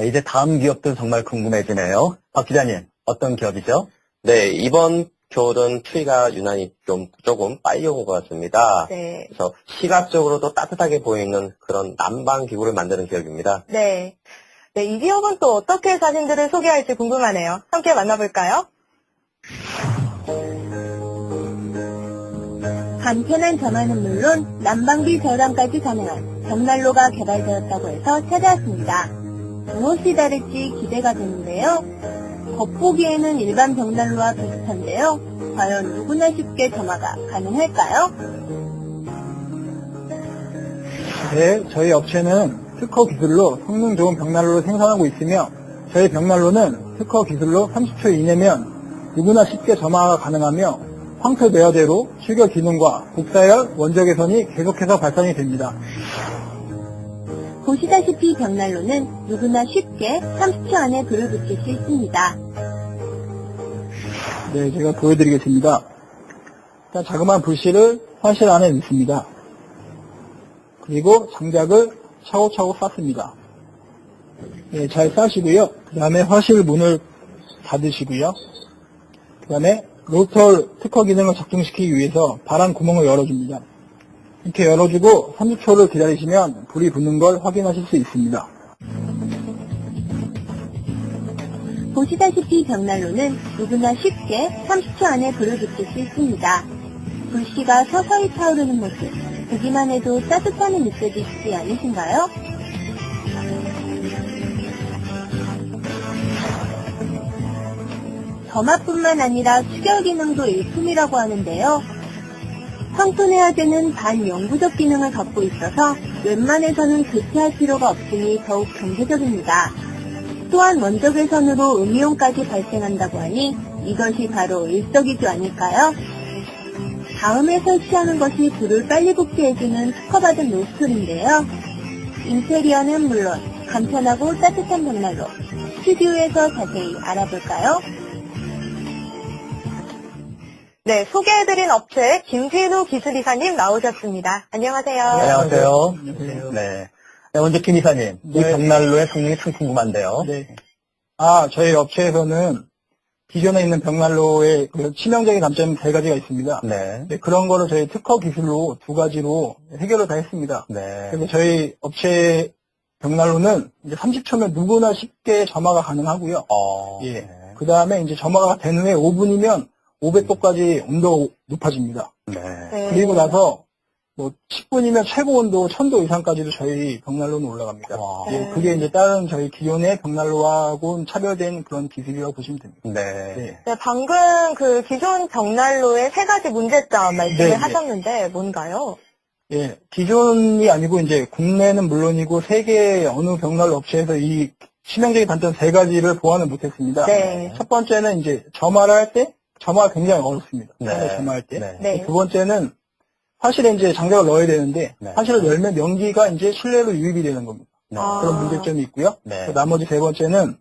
이제 다음 기업도 정말 궁금해지네요. 박 기자님, 어떤 기업이죠? 네, 이번 겨울은 추위가 유난히 조금 빨리 온 것 같습니다. 네. 그래서 시각적으로도 따뜻하게 보이는 그런 난방 기구를 만드는 기업입니다. 네. 네, 이 기업은 또 어떻게 자신들을 소개할지 궁금하네요. 함께 만나볼까요? 간편한 전화는 물론 난방비 절감까지 가능한 벽난로가 개발되었다고 해서 찾아왔습니다. 무엇이 다를지 기대가 되는데요. 겉보기에는 일반 벽난로와 비슷한데요. 과연 누구나 쉽게 점화가 가능할까요? 네, 저희 업체는 특허 기술로 성능 좋은 벽난로를 생산하고 있으며 저희 벽난로는 특허 기술로 30초 이내면 누구나 쉽게 점화가 가능하며 황토 내화제로 출결 기능과 복사열, 원적 개선이 계속해서 발산이 됩니다. 보시다시피 벽난로는 누구나 쉽게 30초 안에 불을 붙일 수 있습니다. 네, 제가 보여드리겠습니다. 일단 자그마한 불씨를 화실 안에 넣습니다. 그리고 장작을 차곡차곡 쌓습니다. 네, 잘 쌓으시고요. 그 다음에 화실 문을 닫으시고요. 그 다음에 로터 특허 기능을 작동시키기 위해서 바람 구멍을 열어줍니다. 이렇게 열어주고 30초를 기다리시면 불이 붙는 걸 확인하실 수 있습니다. 보시다시피 벽난로는 누구나 쉽게 30초 안에 불을 붙일 수 있습니다. 불씨가 서서히 타오르는 모습, 보기만 해도 따뜻함이 느껴지시지 않으신가요? 점화뿐만 아니라 추결 기능도 일품이라고 하는데요. 황토 내화제는 반영구적 기능을 갖고 있어서 웬만해서는 교체할 필요가 없으니 더욱 경제적입니다. 또한 원적 개선으로 음이온까지 발생한다고 하니 이것이 바로 일석이조 아닐까요? 다음에 설치하는 것이 불을 빨리 붙게 해주는 특허받은 노스툴인데요. 인테리어는 물론 간편하고 따뜻한 벽난로, 스튜디오에서 자세히 알아볼까요? 네, 소개해드린 업체 김진우 기술이사님 나오셨습니다. 안녕하세요. 안녕하세요. 안녕하세요. 네. 네, 먼저 김 이사님, 이 네. 벽난로의 성능이 참 궁금한데요. 네. 저희 업체에서는 기존에 있는 벽난로의 그 치명적인 단점이 세 가지가 있습니다. 네. 네, 그런 거를 저희 특허 기술로 두 가지로 해결을 다 했습니다. 네. 그래서 저희 업체 벽난로는 이제 30초면 누구나 쉽게 점화가 가능하고요. 예. 네. 그 다음에 이제 점화가 된 후에 5분이면 500도까지 온도가 높아집니다. 네. 네. 그리고 나서 뭐 10분이면 최고 온도 1000도 이상까지도 저희 벽난로는 올라갑니다. 와. 예, 그게 이제 다른 저희 기존의 벽난로하고는 차별된 그런 기술이라고 보시면 됩니다. 네. 네. 네, 방금 그 기존 벽난로의 세 가지 문제점 말씀을 네, 네. 하셨는데 뭔가요? 예, 기존이 아니고 이제 국내는 물론이고 세계 어느 벽난로 업체에서 이 치명적인 단점 세 가지를 보완을 못했습니다. 네. 첫 번째는 이제 점화를 할 때 점화가 굉장히 어렵습니다. 네. 점화할 때. 네. 네. 두 번째는 화실에 이제 장작을 넣어야 되는데 네. 화실을 열면 연기가 이제 실내로 유입이 되는 겁니다. 네. 아. 그런 문제점이 있고요. 네. 그 나머지 세 번째는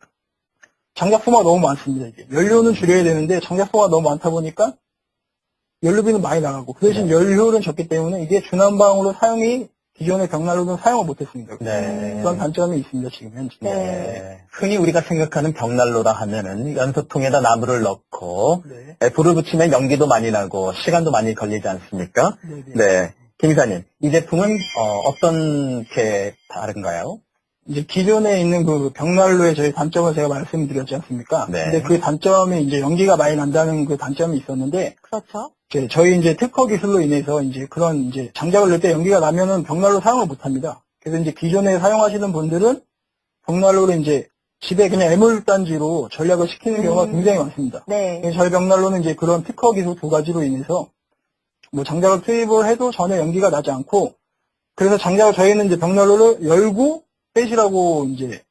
장작 소모가 너무 많습니다. 이게 연료는 줄여야 되는데 장작 소모가 너무 많다 보니까 연료비는 많이 나가고 그 대신 네. 연료는 적기 때문에 이게 주난방으로 사용이 기존의 벽난로는 사용을 못했습니다. 네. 그런 단점이 있습니다. 지금 현재. 네. 네. 흔히 우리가 생각하는 벽난로라 하면은 연소통에다 나무를 넣고 네. 불을 붙이면 연기도 많이 나고 시간도 많이 걸리지 않습니까? 네. 네. 김 이사님, 이 제품은 어떤 게 다른가요? 이제 기존에 있는 그 벽난로의 저희 단점을 제가 말씀드렸지 않습니까? 네. 근데 그 단점이 이제 연기가 많이 난다는 그 단점이 있었는데 그렇죠. 저희 이제 특허 기술로 인해서 이제 그런 이제 장작을 넣을 때 연기가 나면은 벽난로 사용을 못 합니다. 그래서 이제 기존에 사용하시는 분들은 벽난로를 이제 집에 그냥 애물단지로 전략을 시키는 경우가 굉장히 많습니다. 네. 그래서 저희 벽난로는 이제 그런 특허 기술 두 가지로 인해서 뭐 장작을 투입을 해도 전혀 연기가 나지 않고 그래서 장작을 저희는 이제 벽난로를 열고 빼시라고 이제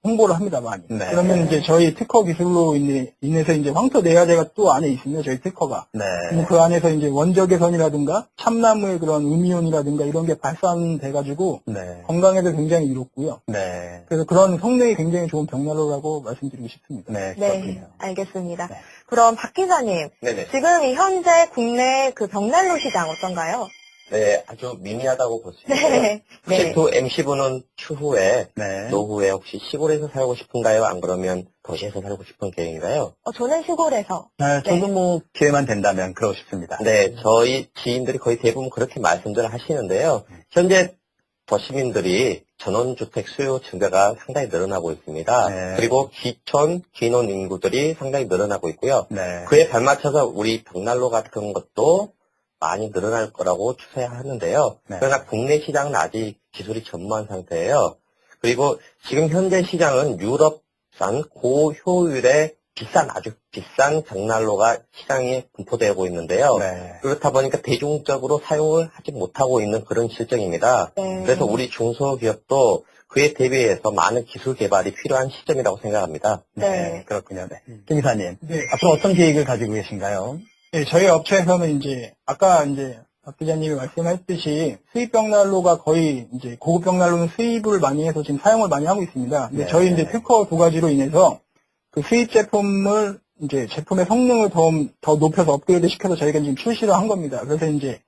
홍보를 합니다, 많이. 네. 그러면 이제 저희 특허 기술로 인해서 이제 황토 내화제가 또 안에 있습니다, 저희 특허가. 네. 그럼 그 안에서 이제 원적 개선이라든가 참나무의 그런 음이온이라든가 이런 게 발산돼가지고 네. 건강에도 굉장히 이롭고요. 네. 그래서 그런 성능이 굉장히 좋은 벽난로라고 말씀드리고 싶습니다. 네. 네. 그렇군요. 알겠습니다. 네. 그럼 박 기사님, 네네. 지금 이 현재 국내 그 벽난로 시장 어떤가요? 네, 아주 미미하다고 볼 수 있어요. 네. 혹시 네. 두 MC분은 추후에, 네. 노후에 혹시 시골에서 살고 싶은가요? 안 그러면 도시에서 살고 싶은 계획인가요? 저는 시골에서. 저도 뭐 기회만 된다면 그러고 싶습니다. 네, 저희 지인들이 거의 대부분 그렇게 말씀들을 하시는데요. 현재 도시민들이 전원주택 수요 증가가 상당히 늘어나고 있습니다. 네. 그리고 귀촌, 귀농 인구들이 상당히 늘어나고 있고요. 네. 그에 발맞춰서 우리 벽난로 같은 것도 많이 늘어날 거라고 추세하는데요. 네. 그러나 국내 시장은 아직 기술이 전무한 상태예요. 그리고 지금 현재 시장은 유럽산 고효율의 아주 비싼 벽난로가 시장에 분포되고 있는데요. 네. 그렇다 보니까 대중적으로 사용을 하지 못하고 있는 그런 실정입니다. 네. 그래서 우리 중소기업도 그에 대비해서 많은 기술 개발이 필요한 시점이라고 생각합니다. 네. 그렇군요. 네. 김 이사님, 앞으로 어떤 계획을 가지고 계신가요? 네, 저희 업체에서는 이제 아까 이제 박 기자님이 말씀하셨듯이 수입 벽난로가 거의 이제 고급 벽난로는 수입을 많이 해서 지금 사용을 많이 하고 있습니다. 근데 네. 저희 이제 특허 두 가지로 인해서 그 수입 제품을 이제 제품의 성능을 더 높여서 업그레이드 시켜서 저희가 지금 출시를 한 겁니다. 그래서 이제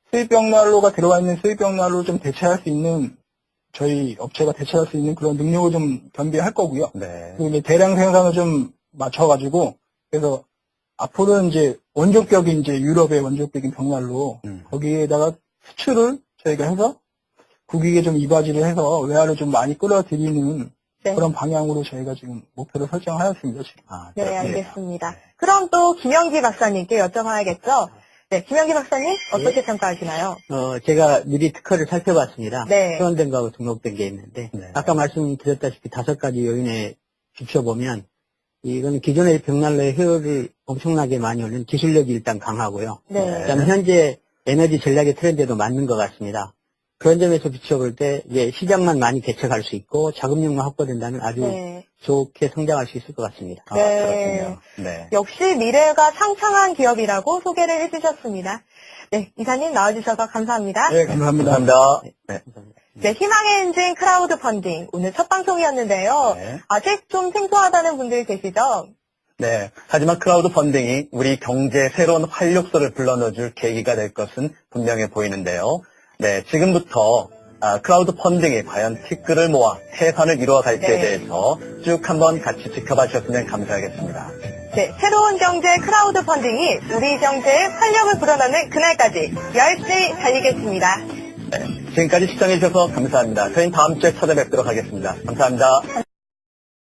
수입 벽난로가 들어가 있는 수입 벽난로를 좀 대체할 수 있는 저희 업체가 대체할 수 있는 그런 능력을 좀 겸비할 거고요. 네. 그리고 이제 대량 생산을 좀 맞춰가지고 그래서 앞으로는 이제 원조격인 이제 유럽의 원조격인 벽난로 거기에다가 수출을 저희가 해서 국익에 좀 이바지를 해서 외화를 좀 많이 끌어들이는 네. 그런 방향으로 저희가 지금 목표를 설정하였습니다. 지금. 네, 그렇군요. 알겠습니다. 그럼 또 김영기 박사님께 여쭤봐야겠죠? 네, 김영기 박사님 어떻게 평가하시나요? 제가 미리 특허를 살펴봤습니다. 네. 회원된 거하고 등록된 게 있는데, 네. 아까 말씀드렸다시피 5가지 요인에 비춰보면, 이건 기존의 벽난로의 효율을 엄청나게 많이 올린 기술력이 일단 강하고요. 네. 그다음에 현재 에너지 전략의 트렌드에도 맞는 것 같습니다. 그런 점에서 비춰볼 때, 이제 시장만 많이 개척할 수 있고, 자금력만 확보된다면 아주 네. 좋게 성장할 수 있을 것 같습니다. 네. 그렇군요. 네. 역시 미래가 창창한 기업이라고 소개를 해주셨습니다. 네, 이사님 나와주셔서 감사합니다. 네, 감사합니다. 감사합니다. 네. 네, 희망의 엔진 크라우드 펀딩 오늘 첫 방송이었는데요. 네. 아직 좀 생소하다는 분들 계시죠? 네. 하지만 크라우드 펀딩이 우리 경제에 새로운 활력소를 불러넣어줄 계기가 될 것은 분명해 보이는데요. 네, 지금부터 크라우드 펀딩이 과연 티끌을 모아 해산을 이루어갈지에 네. 대해서 쭉 한번 같이 지켜봐 주셨으면 감사하겠습니다. 네, 새로운 경제 크라우드 펀딩이 우리 경제에 활력을 불어넣는 그날까지 열심히 달리겠습니다. 지금까지 시청해 주셔서 감사합니다. 저희는 다음 주에 찾아뵙도록 하겠습니다. 감사합니다.